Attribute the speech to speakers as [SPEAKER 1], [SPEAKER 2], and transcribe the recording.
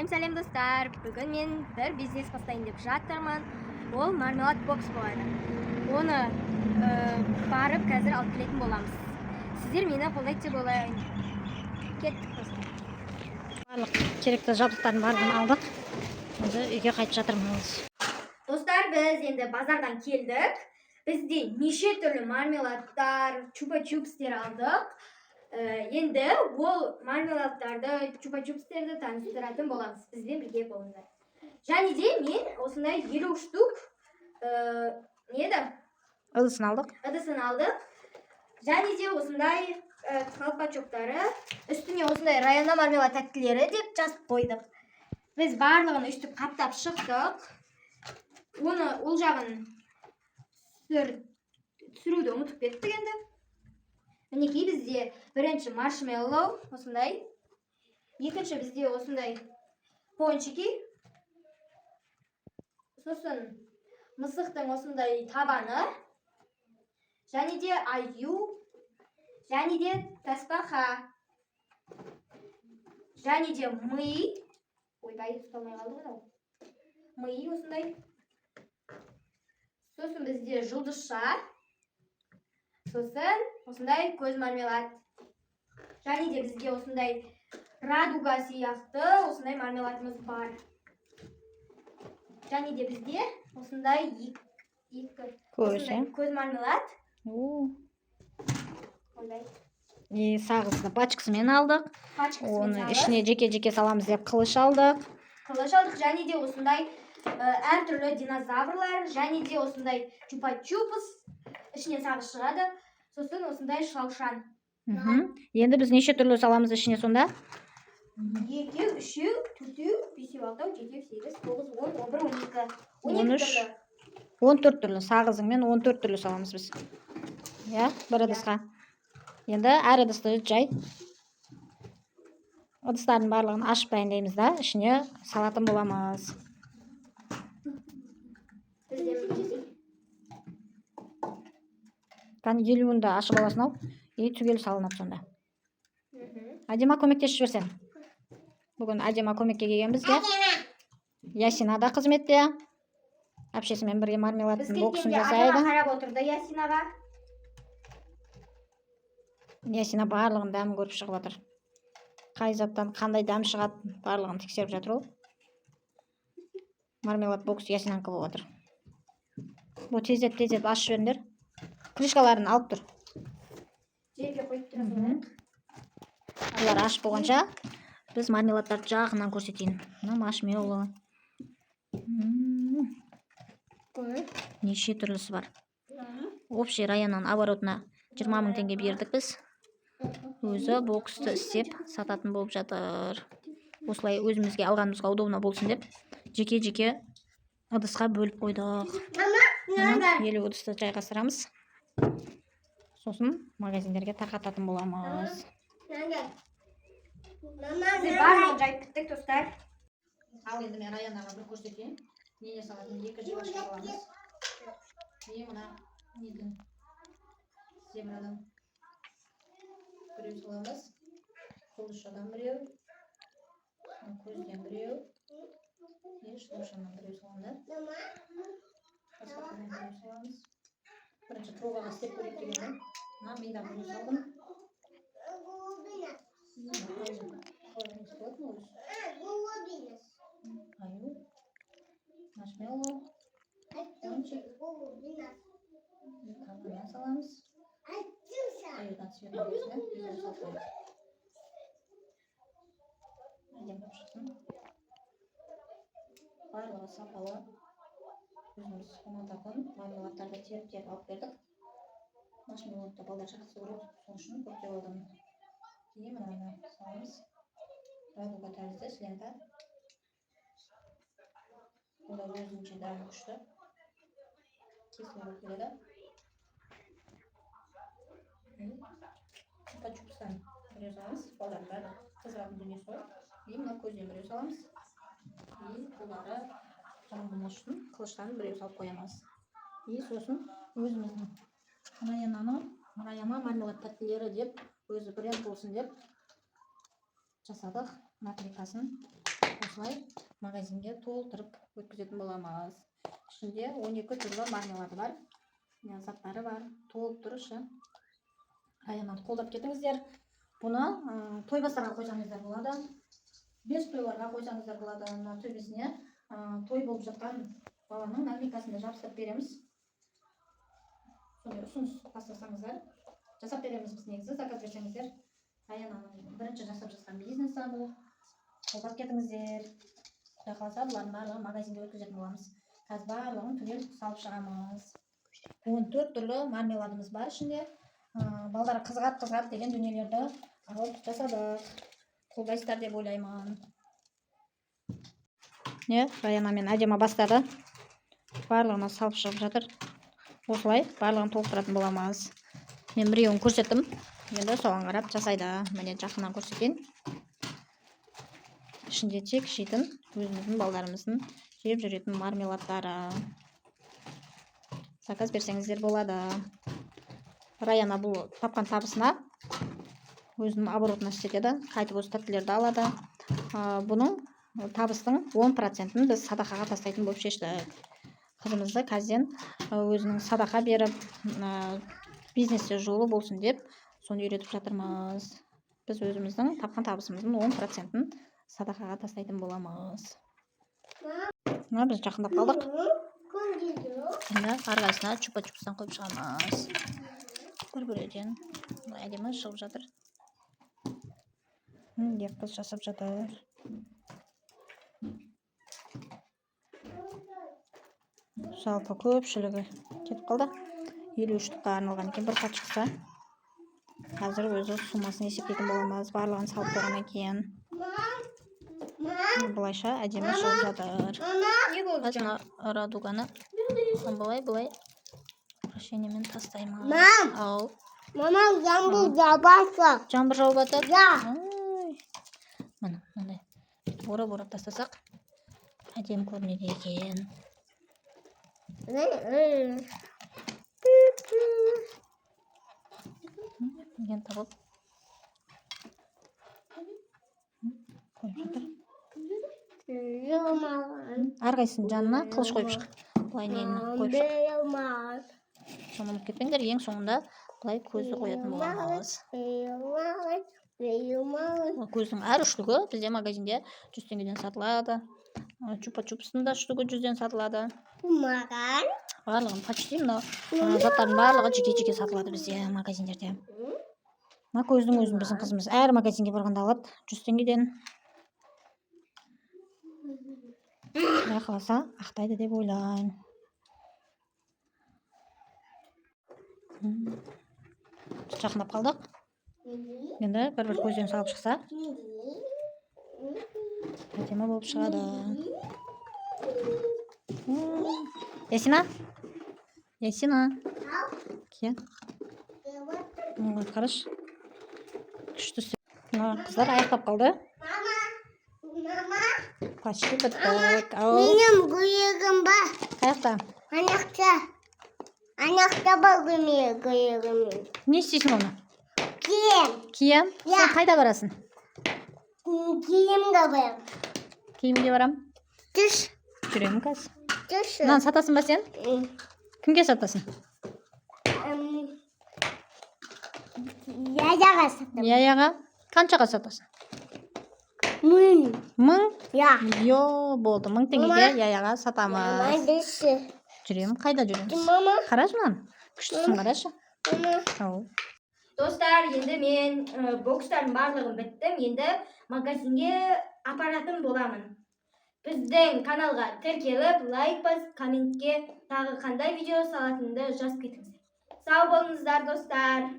[SPEAKER 1] Сәлем достар. Бүгін мен бір бизнес бастайын деп жатырмын. Ол мармелад бокс болады. Оны барып қазір алып келетін боламыз. Сіздер мені қолдайды деп ойлаймын. Кеттік достар.
[SPEAKER 2] Барлық керекті жабдықтардың барлығын алдық. Енді үйге қайтып жатырмыз.
[SPEAKER 1] Достар, біз енді базардан келдік. Бізде неше түрлі мармеладтар, чупа-чупстер алдық. Енді ол мармеладтарды, чупа-чупстерді таныстыратын боламыз. Бізбен бірге болыңыздар. Және де мен осындай 50 штук
[SPEAKER 2] Ыдысын алдық.
[SPEAKER 1] Және де осындай колпачоктары, үстіне осындай района мармелад тәттілері деп жазып қойдық. Біз барлығын үстіп қаптап шықтық. Оны ол жағын түсіруді ұмытып кеттік енді. Мінекей бізде бірінші маршмеллоу осындай, екінші бізде осындай пончики, сосын мысықтың осындай табаны, және де аю, және де тасбақа, және де ми, ойбай, ұсталмай қалды ғой. Ми осындай. Сосын бізде жұлдызша, сосын осындай көз мармелад. Және де бізде осындай радуга сияқты осындай мармеладымыз бар. Және де бізде осындай көз мармелад.
[SPEAKER 2] Сағызды пачкасымен алдық. Оны ішіне жеке-жеке саламыз деп қылыш алдық.
[SPEAKER 1] Және де осындай әртүрлі динозаврлар, және де осындай чупа-чупс, ішінен сағыз шығады. Сосын осындай шаушан.
[SPEAKER 2] Енді біз неше түрлі саламыз ішіне сонда?
[SPEAKER 1] 2, 3, 4, 5, 6, 7, 8, 9, 10, 11, 12.
[SPEAKER 2] 14 түрлі сағызыңмен 14 түрлі саламыз біз. Бір ыдысқа. Енді әр ыдысты жай. Ыдыстардың барлығын ашып дайындаймыз да, ішіне салатын боламыз. Кәні елуінді ашып аласың ау, түгел салынады сонда. Әдема көмектесіп жіберсен. Бүгін Әдема көмекке келген бізге. Ясина да қызметте. Әпшесімен бірге мармеладтың боксын жасайды.
[SPEAKER 1] Әдема қарап отырды Ясинаға.
[SPEAKER 2] Ясина барлығын дәмін көріп шығып отыр. Қай заттан қандай дәм шығады, барлығын тексеріп жатыр ол. Мармелад бокс Ясинанкі болып отыр. Бұл тездет ашып жіберіңдер. Крышкаларын алып тұр.
[SPEAKER 1] Жерге қойып тұрасың.
[SPEAKER 2] Олар ашып болғанша біз мармеладтарды жағынан көрсетейін. Маршмеллоу. Неше түрлісі бар. Общий районнан оборотына 20 000 теңге бердік біз. Өзі боксты істеп сататын болып жатыр. Осылай өзімізге алғанымызға удобно болсын деп жеке-жеке ыдысқа бөліп қойдық. 50 ыдысты жайғастырамыз. Сосын магазиндерге тарқататын боламыз.
[SPEAKER 1] Сіздер барлығын жайып біттік достар.
[SPEAKER 2] Ал енді мен районаға бір көрсетейін. Нене салатын 2 жібашқа саламыз. Мына неден зебрадан біреу саламыз. Құлышадан біреу, көзден біреу, шылышадан біреу саламыз. Тасбақадан біреу саламыз. Бірінші пробаға істеп көрейік дегенде мидан біреу салдым. Аю, маршмеллоу, пончик, табаннан саламыз. Аюдан цветін көзінен бізден салып. Әдем болып шықсын. Барлығы сапалы. Өзіміз ұнататын мармеладтарды теріп алып бердік. Маршмеллоуды балдар жақсы көреді, сол үшін көптеп алдым. Кейін мынаны саламыз. Радуга тәрізді слента. Бұл да өзінше дәмі күшті. Кислый болып келеді. Чупа-чупстан біреу саламыз. Балдар бәрі қызыратын дүниесі ғой. Мына көзден біреу саламыз. Бұлары жамылмас үшін қылыштан біреу салып қоямыз. Сосын өзіміздің района мармелад тәттілері деп өзі бренд болсын деп жасадық. Наклейкасын осылай магазинге толтырып өткізетін боламыз. Ішінде 12 түрлі мармелады бар, заттары бар, толып тұрышы. Аянаны қолдап кетіңіздер. Бұны тойбастарға қойсаңыздар болады, бес тойларға қойсаңыздар болады. Мына төбесіне той болып жатқан баланың наклейкасын да жабыстырып береміз. Сондай ұсыныс тастасаңыздар, жасап береміз біз негізі, заказ берсеңіздер. Аянаның бірінші жасап жатқан бизнесі бұл. Қолдап кетіңіздер. Құдай қаласа бұлардың барлығын магазинге өткізетін боламыз. Қазір барлығын түгел салып шығамыз. 14 түрлі мармеладымыз бар ішінде. Балдар қызғат деген дүниелерді алып жасадық. Қолдайсыздар деп ойлаймын. Раянамен әдемі бастады. Барлығына салып шығып жатыр. Осылай барлығын толықтыратын боламыз. Мен біреуін көрсеттім. Енді соған қарап жасайды. Міне жақыннан көрсетейін. Ішінде тек жейтін, өзіміздің балдарымыздың жеп жүретін мармеладтары. Заказ берсеңіздер болады. Раяна бұл тапқан табысына өзінің оборотына істетеді. Қайтып осы тәттілерді алады. Бұның табыстың 10%-ін біз садақаға тастайтын болып шештік. Қызымызды қазден өзінің садақа беріп, бизнесте жолы болсын деп, соны үйретіп жатырмыз. Біз өзіміздің тапқан табысымыздың 10%-ін садақаға тастайтын боламыз. Біз жақындап қалдық. Енді арқасына чупа-чупстан қойып шығамыз. Бір-біреден әдемі шығып жатыр. Деп қыз жасап жатыр. Жалпы көпшілігі кетіп қалды. 53 тұтқа арналған екен бір хат шықса. Қазір өзі сумасын есептейтін боламыз. Барлығын салып қойғаннан кейін. Бұлайша әдемі шығып жатыр. Қазір радуганы бұлай прощениемен тастаймыз.
[SPEAKER 3] Мама, жаңбыр жауып.
[SPEAKER 2] Жаңбыр жауып жатыр? Міне, мынандай орап тастасақ әдемі көрінеді екен. Ген табып қойып жатыр. Әрқайсының жанына қылыш қойып шық. Бұлай нені қойып шық. Соны ұмытып кетпеңдер, ең соңында бұлай көзді қоятын боламыз. Көздің әр үштігі бізде магазинде 100 теңгеден сатылады. Чупа-чупстың да үштігі 100-ден сатылады. Барлығын почти заттардың барлығы жеке сатылады бізде магазиндерде. Мына көздің өзін біздің қызымыз әр магазинге барғанда алады 100 теңгеден. Құдай қаласа ақтайды деп ойлаймын. Жақындап қалдық. Енді бір көзден салып шықса әдемі болып шығады. Ясина? Кен? Қараш. Күшті істеп. Қыздар аяқтап қалды. Почти біттік.
[SPEAKER 3] Менің көйлегім бар.
[SPEAKER 2] Қаяқта?
[SPEAKER 3] Анақта бар көйлегім.
[SPEAKER 2] Не істейсің оны?
[SPEAKER 3] Кием.
[SPEAKER 2] Сен қайда барасың?
[SPEAKER 3] Киемге барам.
[SPEAKER 2] Киімге барам.
[SPEAKER 3] Түш.
[SPEAKER 2] Жүремін қазір.
[SPEAKER 3] Түш.
[SPEAKER 2] Мынаны сатасың ба сен? Кімге сатасың?
[SPEAKER 3] Яяға сатам.
[SPEAKER 2] Яяға? Қаншаға сатасың?
[SPEAKER 3] 1000.
[SPEAKER 2] 1000?
[SPEAKER 3] Я.
[SPEAKER 2] Йо, болды. 1000 теңгеге яяға сатамыз. Жүремін, қайда жүреміз?
[SPEAKER 3] Мама.
[SPEAKER 2] Қарашы мынаны. Күштісін қарашы.
[SPEAKER 1] Достар, енді мен бокстардың барлығын біттім. Енді магазинге апаратын боламын. Біздің каналға тіркеліп, лайк бас, комментке тағы қандай видео салатынды жазып кетіңіздер. Сау болыңыздар, достар.